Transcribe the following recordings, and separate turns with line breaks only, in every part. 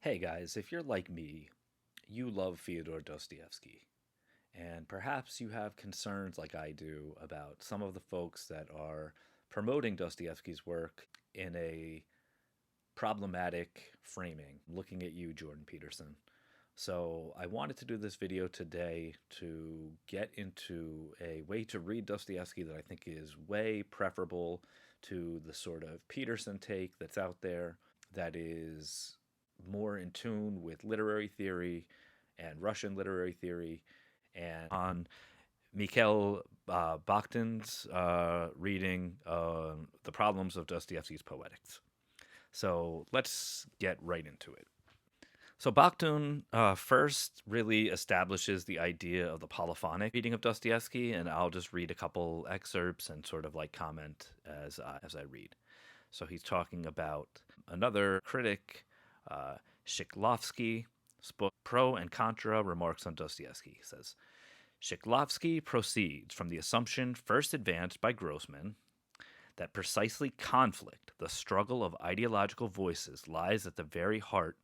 Hey guys, if you're like me, you love Fyodor Dostoevsky, and perhaps you have concerns like I do about some of the folks that are promoting Dostoevsky's work in a problematic framing. Looking at you, Jordan Peterson. So, I wanted to do this video today to get into a way to read Dostoevsky that I think is way preferable to the sort of Peterson take that's out there that is more in tune with literary theory and Russian literary theory and on Mikhail Bakhtin's reading The Problems of Dostoevsky's Poetics. So let's get right into it. So Bakhtin first really establishes the idea of the polyphonic reading of Dostoevsky, and I'll just read a couple excerpts and sort of like comment as I read. So he's talking about another critic, Shiklovsky, spoke pro and contra remarks on Dostoevsky. He says, Shiklovsky proceeds from the assumption first advanced by Grossman that precisely conflict, the struggle of ideological voices, lies at the very heart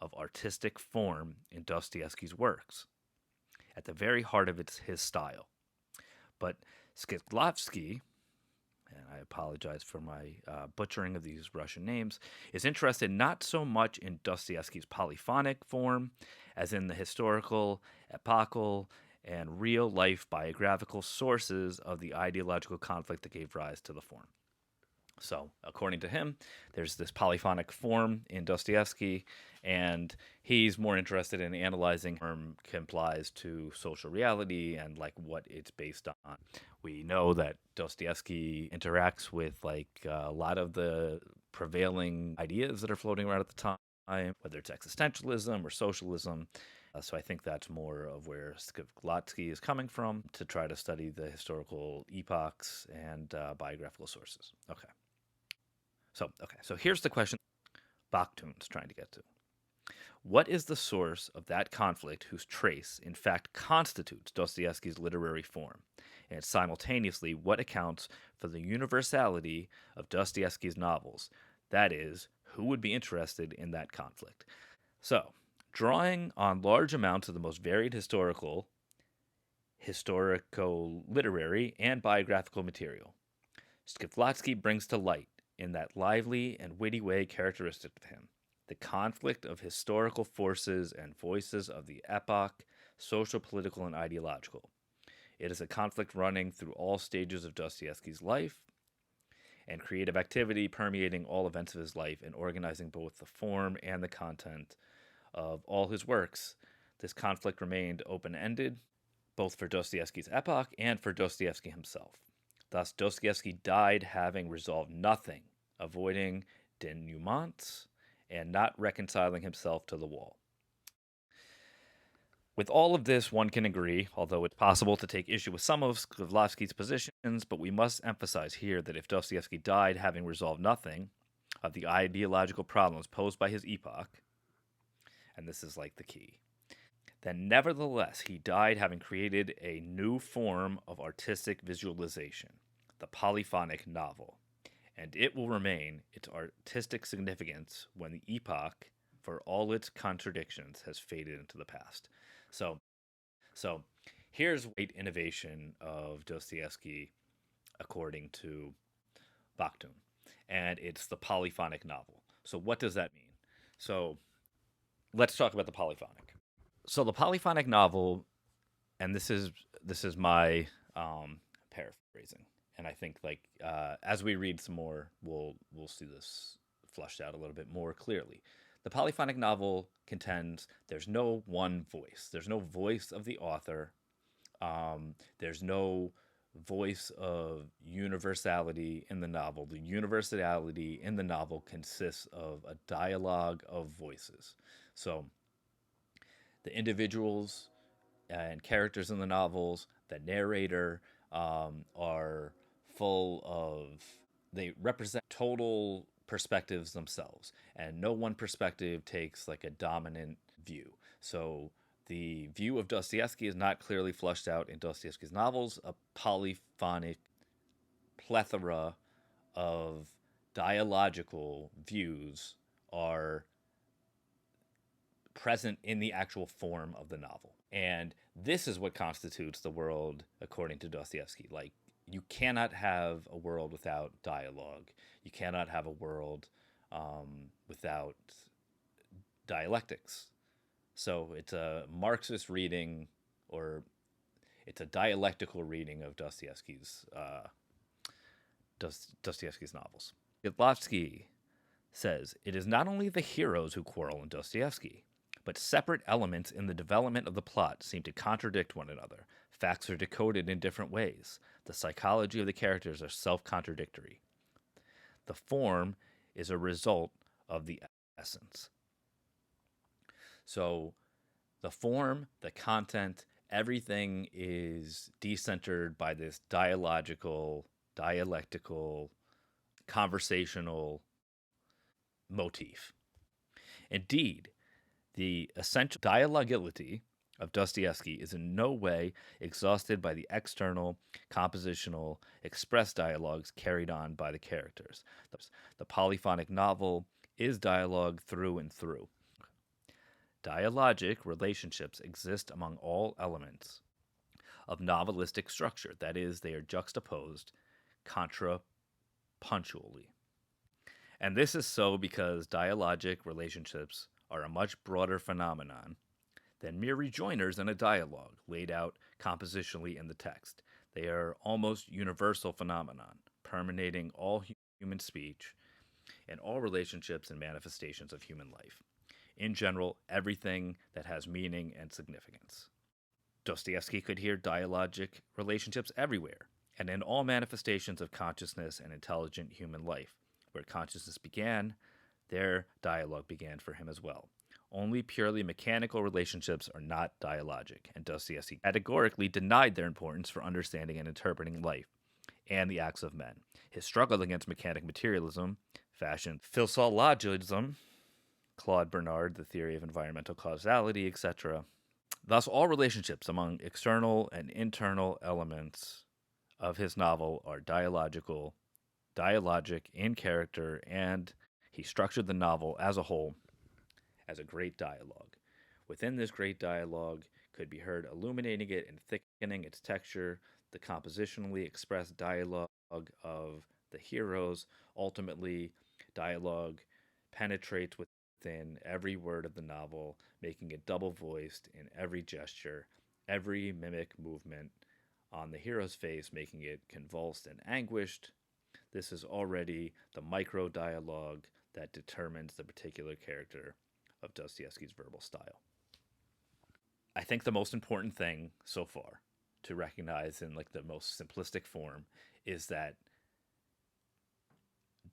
of artistic form in Dostoevsky's works, at the very heart of his style. But Shiklovsky, and I apologize for my butchering of these Russian names, is interested not so much in Dostoevsky's polyphonic form as in the historical, epochal, and real life biographical sources of the ideological conflict that gave rise to the form. So, according to him, there's this polyphonic form in Dostoevsky, and he's more interested in analyzing how form complies to social reality and like what it's based on. We know that Dostoevsky interacts with like a lot of the prevailing ideas that are floating around at the time, whether it's existentialism or socialism. So I think that's more of where Skivlatsky is coming from to try to study the historical epochs and biographical sources. So here's the question Bakhtin's trying to get to. What is the source of that conflict whose trace, in fact, constitutes Dostoevsky's literary form? And simultaneously, what accounts for the universality of Dostoevsky's novels? That is, who would be interested in that conflict? So, drawing on large amounts of the most varied historico-literary, and biographical material, Skivlatsky brings to light, in that lively and witty way characteristic of him, the conflict of historical forces and voices of the epoch, social, political, and ideological. It is a conflict running through all stages of Dostoevsky's life and creative activity permeating all events of his life and organizing both the form and the content of all his works. This conflict remained open ended, both for Dostoevsky's epoch and for Dostoevsky himself. Thus, Dostoevsky died having resolved nothing, avoiding denouements and not reconciling himself to the wall. With all of this, one can agree, although it's possible to take issue with some of Skivlatsky's positions, but we must emphasize here that if Dostoevsky died having resolved nothing of the ideological problems posed by his epoch, and this is like the key, then nevertheless he died having created a new form of artistic visualization, the polyphonic novel, and it will remain its artistic significance when the epoch, for all its contradictions, has faded into the past. So, so here's great innovation of Dostoevsky according to Bakhtin, and it's the polyphonic novel. So what does that mean? So let's talk about the polyphonic. So the polyphonic novel, and this is my paraphrasing, and I think like as we read some more, we'll see this flushed out a little bit more clearly. The polyphonic novel contends there's no one voice. There's no voice of the author. There's no voice of universality in the novel. The universality in the novel consists of a dialogue of voices. So the individuals and characters in the novels, the narrator, are full of, they represent total perspectives themselves, and no one perspective takes like a dominant view. So the view of Dostoevsky is not clearly flushed out in Dostoevsky's novels. A polyphonic plethora of dialogical views are present in the actual form of the novel. And this is what constitutes the world according to Dostoevsky. Like, you cannot have a world without dialogue. You cannot have a world without dialectics. So it's a Marxist reading, or it's a dialectical reading of Dostoevsky's novels. Dialogic says, it is not only the heroes who quarrel in Dostoevsky, but separate elements in the development of the plot seem to contradict one another. Facts are decoded in different ways. The psychology of the characters are self-contradictory. The form is a result of the essence. So the form, the content, everything is decentered by this dialogical, dialectical, conversational motif. Indeed, the essential dialogicity of Dostoevsky is in no way exhausted by the external, compositional, express dialogues carried on by the characters. The polyphonic novel is dialogue through and through. Dialogic relationships exist among all elements of novelistic structure. That is, they are juxtaposed contrapuntually. And this is so because dialogic relationships are a much broader phenomenon than mere rejoinders in a dialogue laid out compositionally in the text. They are almost universal phenomenon, permeating all human speech and all relationships and manifestations of human life. In general, everything that has meaning and significance. Dostoevsky could hear dialogic relationships everywhere, and in all manifestations of consciousness and intelligent human life. Where consciousness began, there dialogue began for him as well. Only purely mechanical relationships are not dialogic, and Dostoevsky categorically denied their importance for understanding and interpreting life and the acts of men. His struggle against mechanic materialism, fashioned philologism, Claude Bernard, the theory of environmental causality, etc. Thus, all relationships among external and internal elements of his novel are dialogic in character, and he structured the novel as a whole as a great dialogue. Within this great dialogue could be heard illuminating it and thickening its texture, the compositionally expressed dialogue of the heroes. Ultimately, dialogue penetrates within every word of the novel, making it double-voiced in every gesture, every mimic movement on the hero's face, making it convulsed and anguished. This is already the micro-dialogue that determines the particular character of Dostoevsky's verbal style. I think the most important thing so far to recognize in like the most simplistic form is that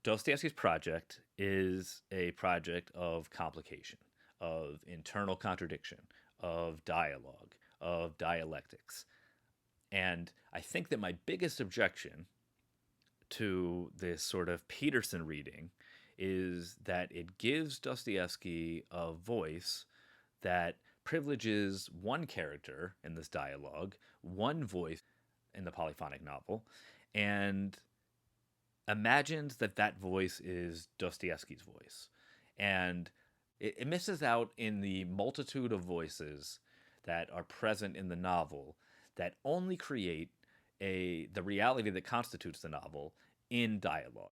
Dostoevsky's project is a project of complication, of internal contradiction, of dialogue, of dialectics. And I think that my biggest objection to this sort of Peterson reading is that it gives Dostoevsky a voice that privileges one character in this dialogue, one voice in the polyphonic novel, and imagines that that voice is Dostoevsky's voice. And it misses out in the multitude of voices that are present in the novel that only create the reality that constitutes the novel in dialogue.